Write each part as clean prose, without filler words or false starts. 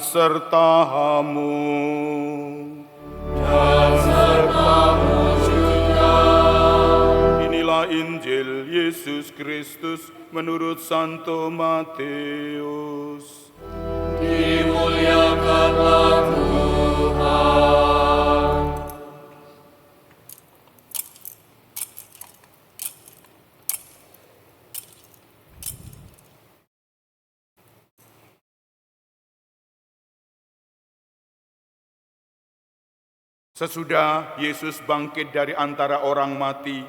sertamu. Dan sertamu juga. Inilah Injil Yesus Kristus menurut Santo Matius. Dimuliakanlah Tuhan. Sesudah Yesus bangkit dari antara orang mati,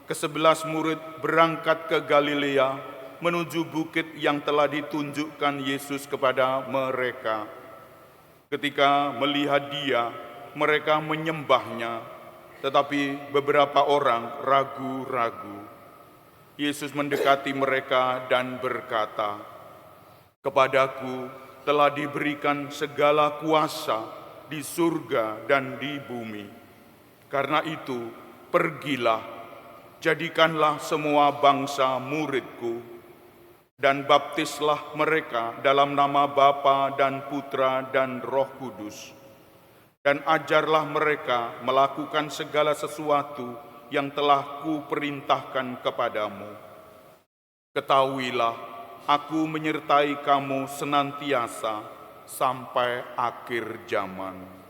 ke-11 murid berangkat ke Galilea menuju bukit yang telah ditunjukkan Yesus kepada mereka. Ketika melihat Dia, mereka menyembahnya, tetapi beberapa orang ragu-ragu. Yesus mendekati mereka dan berkata, "Kepadaku telah diberikan segala kuasa di surga dan di bumi. Karena itu, pergilah, jadikanlah semua bangsa muridku, dan baptislah mereka dalam nama Bapa dan Putra dan Roh Kudus. Dan ajarlah mereka melakukan segala sesuatu yang telah kuperintahkan kepadamu. Ketahuilah, aku menyertai kamu senantiasa sampai akhir zaman."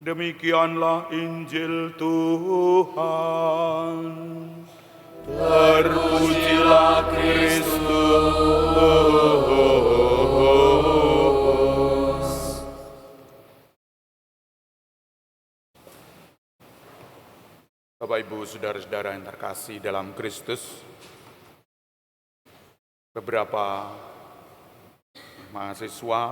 Demikianlah Injil Tuhan. Terpujilah Kristus. Bapak, Ibu, saudara-saudara yang terkasih dalam Kristus, beberapa mahasiswa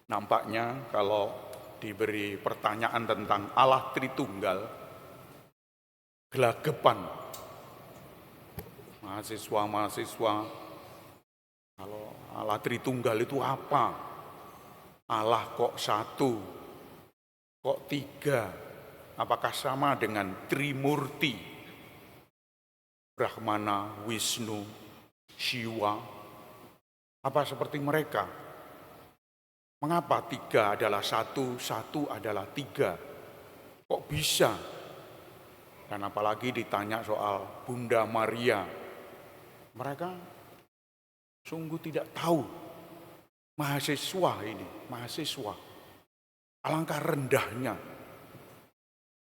nampaknya kalau diberi pertanyaan tentang Allah Tritunggal, gelagapan. Mahasiswa, kalau Allah Tritunggal itu apa? Allah kok satu, kok tiga? Apakah sama dengan Trimurti? Brahmana, Wisnu, Shiva? Apa seperti mereka? Mengapa tiga adalah satu, satu adalah tiga? Kok bisa? Dan apalagi ditanya soal Bunda Maria. Mereka sungguh tidak tahu. Mahasiswa ini, mahasiswa. Alangkah rendahnya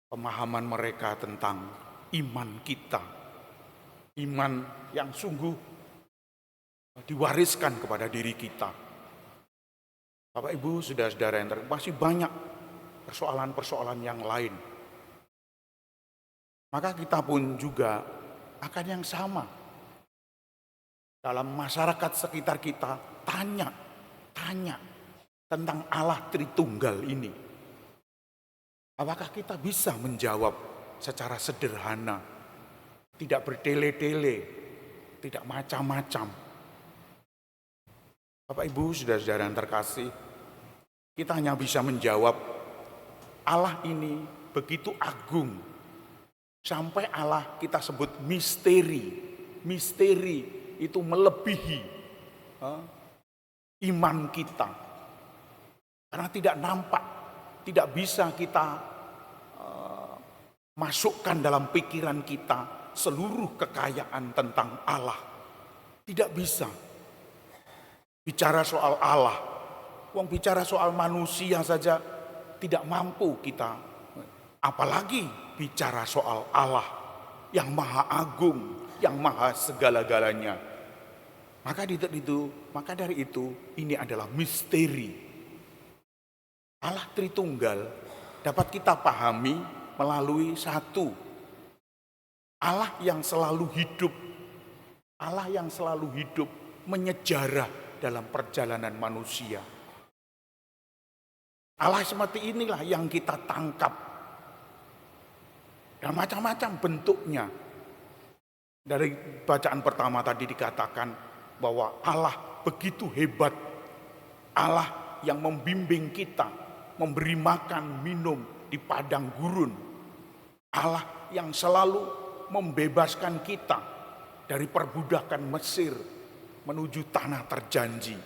pemahaman mereka tentang iman kita. Iman yang sungguh diwariskan kepada diri kita. Bapak, Ibu, saudara-saudara yang masih banyak persoalan-persoalan yang lain. Maka kita pun juga akan yang sama. Dalam masyarakat sekitar kita, tanya tentang Allah Tritunggal ini. Apakah kita bisa menjawab secara sederhana, tidak bertele-tele, tidak macam-macam? Bapak, Ibu, saudara-saudara yang terkasih, kita hanya bisa menjawab, Allah ini begitu agung. Sampai Allah kita sebut misteri. Misteri itu melebihi iman kita. Karena tidak nampak, tidak bisa kita masukkan dalam pikiran kita seluruh kekayaan tentang Allah. Tidak bisa. Bicara soal Allah, bicara soal manusia saja tidak mampu kita. Apalagi bicara soal Allah yang maha agung, yang maha segala-galanya. Maka dari itu ini adalah misteri. Allah Tritunggal dapat kita pahami melalui satu. Allah yang selalu hidup. Allah yang selalu hidup menyejarah dalam perjalanan manusia. Allah seperti inilah yang kita tangkap. Dan macam-macam bentuknya. Dari bacaan pertama tadi dikatakan bahwa Allah begitu hebat. Allah yang membimbing kita, memberi makan, minum di padang gurun. Allah yang selalu membebaskan kita dari perbudakan Mesir menuju tanah terjanji.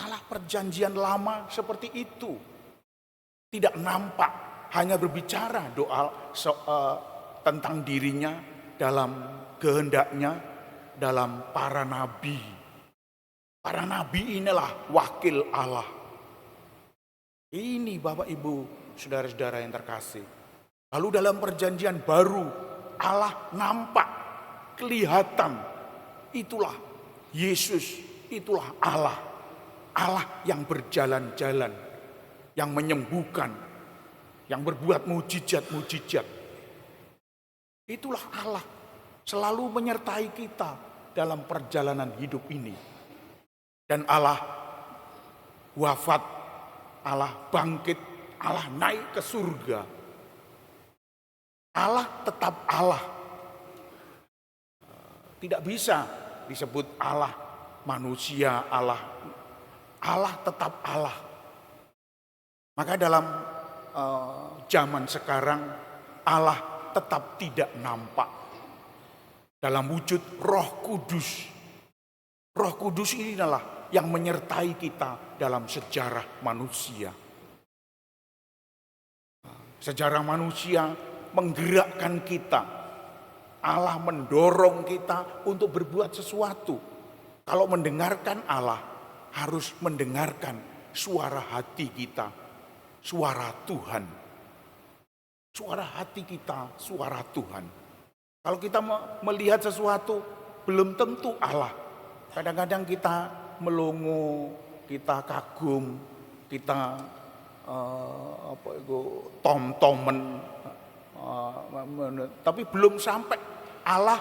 Allah perjanjian lama seperti itu. Tidak nampak, hanya berbicara tentang dirinya dalam kehendaknya, dalam para nabi. Para nabi inilah wakil Allah. Ini Bapak Ibu, saudara-saudara yang terkasih. Lalu dalam perjanjian baru, Allah nampak, kelihatan. Itulah Yesus, itulah Allah. Allah yang berjalan-jalan, yang menyembuhkan, yang berbuat mujizat-mujizat. Itulah Allah, selalu menyertai kita dalam perjalanan hidup ini. Dan Allah wafat, Allah bangkit, Allah naik ke surga. Allah tetap Allah. Tidak bisa disebut Allah manusia, Allah tetap Allah. Maka dalam zaman sekarang Allah tetap tidak nampak dalam wujud Roh Kudus. Roh Kudus inilah yang menyertai kita dalam sejarah manusia. Sejarah manusia menggerakkan kita. Allah mendorong kita untuk berbuat sesuatu. Kalau mendengarkan Allah, harus mendengarkan suara hati kita, suara Tuhan. Suara hati kita, suara Tuhan. Kalau kita melihat sesuatu, belum tentu Allah. Kadang-kadang kita melongo, kita kagum, kita tom-tomen, tapi belum sampai Allah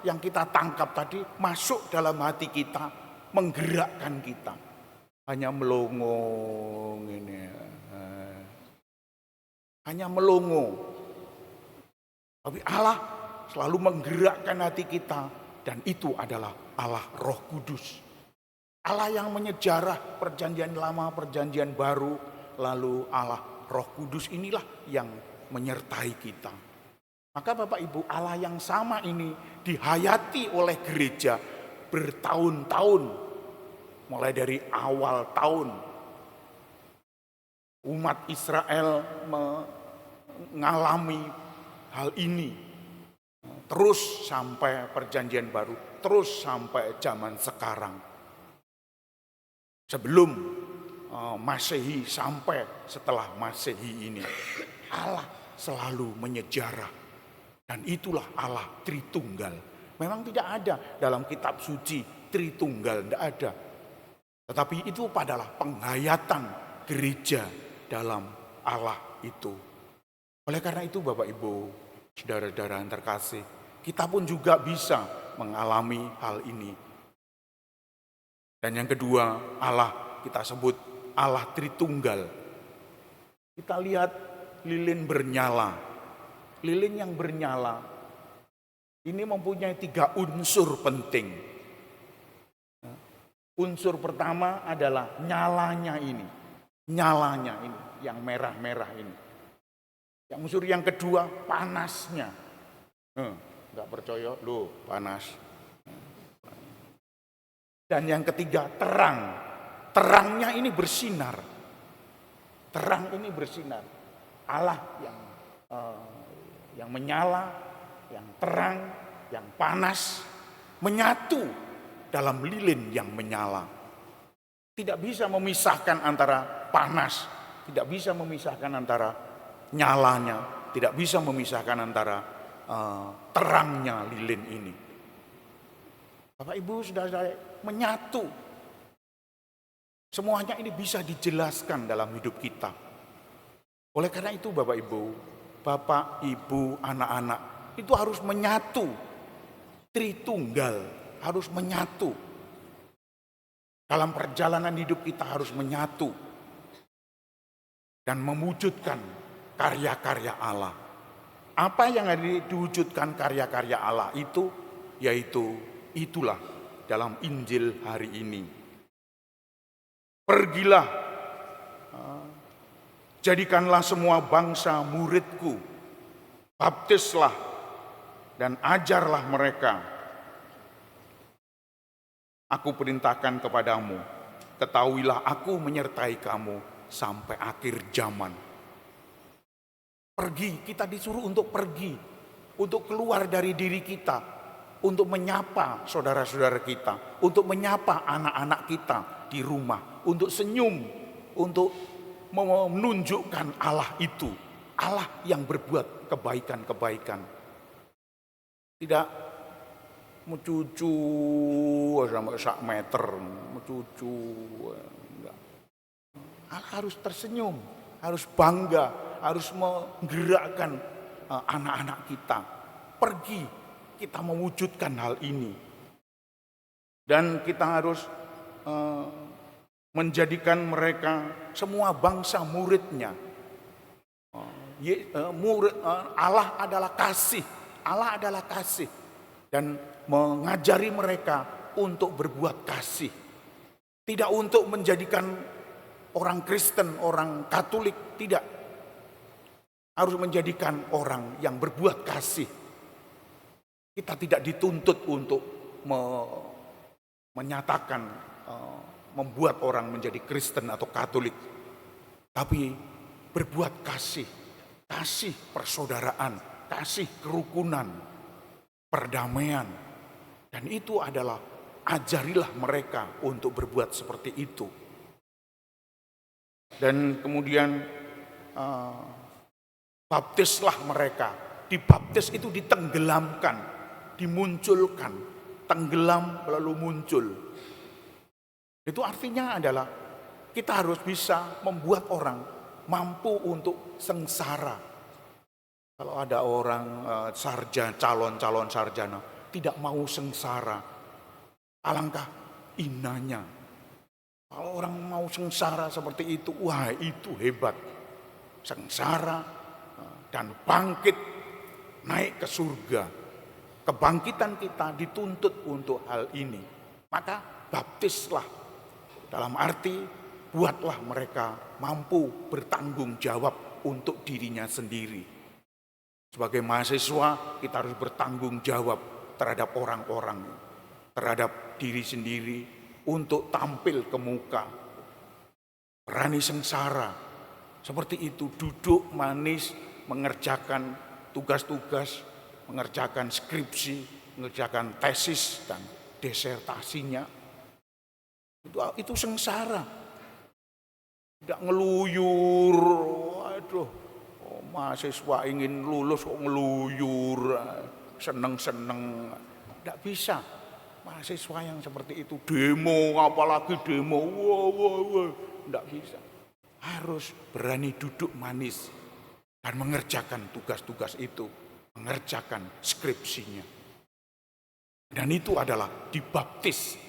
yang kita tangkap tadi masuk dalam hati kita, menggerakkan kita. Hanya melongo ini, hanya melongo. Tapi Allah selalu menggerakkan hati kita, dan itu adalah Allah Roh Kudus. Allah yang menyejarah perjanjian lama, perjanjian baru, lalu Allah Roh Kudus inilah yang menyertai kita. Maka Bapak Ibu, Allah yang sama ini dihayati oleh gereja bertahun-tahun. Mulai dari awal tahun, umat Israel mengalami hal ini. Terus sampai perjanjian baru, terus sampai zaman sekarang. Sebelum Masehi sampai setelah Masehi ini, Allah selalu menyejarah. Dan itulah Allah Tritunggal. Memang tidak ada dalam kitab suci Tritunggal, tidak ada. Tetapi itu adalah penghayatan gereja dalam Allah itu. Oleh karena itu Bapak Ibu, saudara-saudara yang terkasih, kita pun juga bisa mengalami hal ini. Dan yang kedua, Allah kita sebut Allah Tritunggal. Kita lihat lilin bernyala. Lilin yang bernyala ini mempunyai 3 unsur penting. Unsur pertama adalah nyalanya ini. Nyalanya ini, yang merah-merah ini. Yang unsur yang kedua, panasnya. Enggak percaya, loh panas. Dan yang ketiga, terang. Terangnya ini bersinar. Terang ini bersinar. Allah yang menyala, yang terang, yang panas, menyatu dalam lilin yang menyala. Tidak bisa memisahkan antara panas, tidak bisa memisahkan antara nyalanya, tidak bisa memisahkan antara terangnya lilin ini. Bapak Ibu saudara-saudara, menyatu. Semuanya ini bisa dijelaskan dalam hidup kita. Oleh karena itu Bapak Ibu, Bapak, Ibu, anak-anak itu harus menyatu. Tritunggal harus menyatu. Dalam perjalanan hidup kita harus menyatu. Dan mewujudkan karya-karya Allah. Apa yang diwujudkan karya-karya Allah itu? Yaitu itulah dalam Injil hari ini. Pergilah, jadikanlah semua bangsa muridku, baptislah dan ajarlah mereka. Aku perintahkan kepadamu ketahuilah aku menyertai kamu sampai akhir zaman. Pergi, kita disuruh untuk pergi, untuk keluar dari diri kita, untuk menyapa saudara-saudara kita, untuk menyapa anak-anak kita di rumah, untuk senyum, untuk menunjukkan Allah itu, Allah yang berbuat kebaikan-kebaikan. Tidak mencucu sampai 1 meter, mencucu. Enggak. Allah harus tersenyum, harus bangga, harus menggerakkan anak-anak kita. Pergi, kita mewujudkan hal ini. Dan kita harus menjadikan mereka semua bangsa muridnya. Allah adalah kasih. Allah adalah kasih. Dan mengajari mereka untuk berbuat kasih. Tidak untuk menjadikan orang Kristen, orang Katolik, tidak. Harus menjadikan orang yang berbuat kasih. Kita tidak dituntut untuk menyatakan, membuat orang menjadi Kristen atau Katolik. Tapi berbuat kasih. Kasih persaudaraan, kasih kerukunan, perdamaian. Dan itu adalah, ajarilah mereka untuk berbuat seperti itu. Dan kemudian baptislah mereka. Dibaptis itu ditenggelamkan, dimunculkan. Tenggelam lalu muncul. Itu artinya adalah kita harus bisa membuat orang mampu untuk sengsara. Kalau ada orang calon sarjana tidak mau sengsara, alangkah indahnya. Kalau orang mau sengsara seperti itu, wah itu hebat. Sengsara dan bangkit, naik ke surga. Kebangkitan kita dituntut untuk hal ini. Maka baptislah, dalam arti buatlah mereka mampu bertanggung jawab untuk dirinya sendiri. Sebagai mahasiswa kita harus bertanggung jawab terhadap orang-orang, terhadap diri sendiri, untuk tampil ke muka. Berani sengsara, seperti itu, duduk manis, mengerjakan tugas-tugas, mengerjakan skripsi, mengerjakan tesis dan disertasinya. Itu sengsara. Tidak ngeluyur, aduh, mahasiswa ingin lulus kok ngeluyur, seneng-seneng. Tidak bisa. Mahasiswa yang seperti itu demo, apalagi demo, wah, tidak bisa. Harus berani duduk manis dan mengerjakan tugas-tugas itu, mengerjakan skripsinya. Dan itu adalah dibaptis.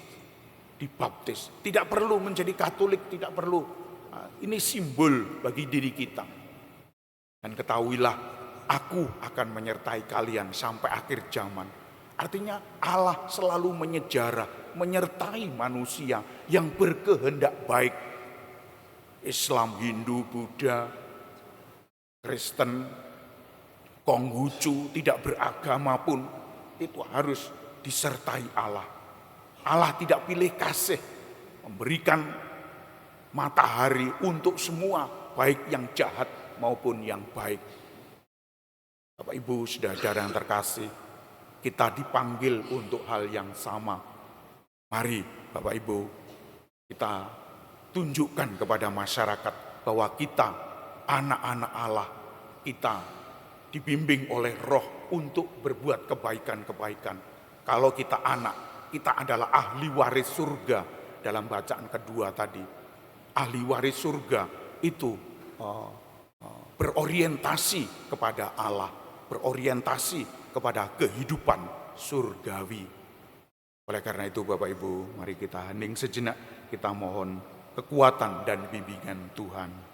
Tidak perlu menjadi Katolik, tidak perlu. Ini simbol bagi diri kita. Dan ketahuilah, aku akan menyertai kalian sampai akhir zaman. Artinya Allah selalu menyertai manusia yang berkehendak baik. Islam, Hindu, Buddha, Kristen, Konghucu, tidak beragama pun, itu harus disertai Allah. Allah tidak pilih kasih, memberikan matahari untuk semua, baik yang jahat maupun yang baik. Bapak Ibu saudara yang terkasih, kita dipanggil untuk hal yang sama. Mari Bapak Ibu, kita tunjukkan kepada masyarakat bahwa kita anak-anak Allah, kita dibimbing oleh Roh untuk berbuat kebaikan-kebaikan. Kalau kita anak, kita adalah ahli waris surga. Dalam bacaan kedua tadi, ahli waris surga itu berorientasi kepada Allah, berorientasi kepada kehidupan surgawi. Oleh karena itu Bapak Ibu, mari kita hening sejenak, kita mohon kekuatan dan bimbingan Tuhan.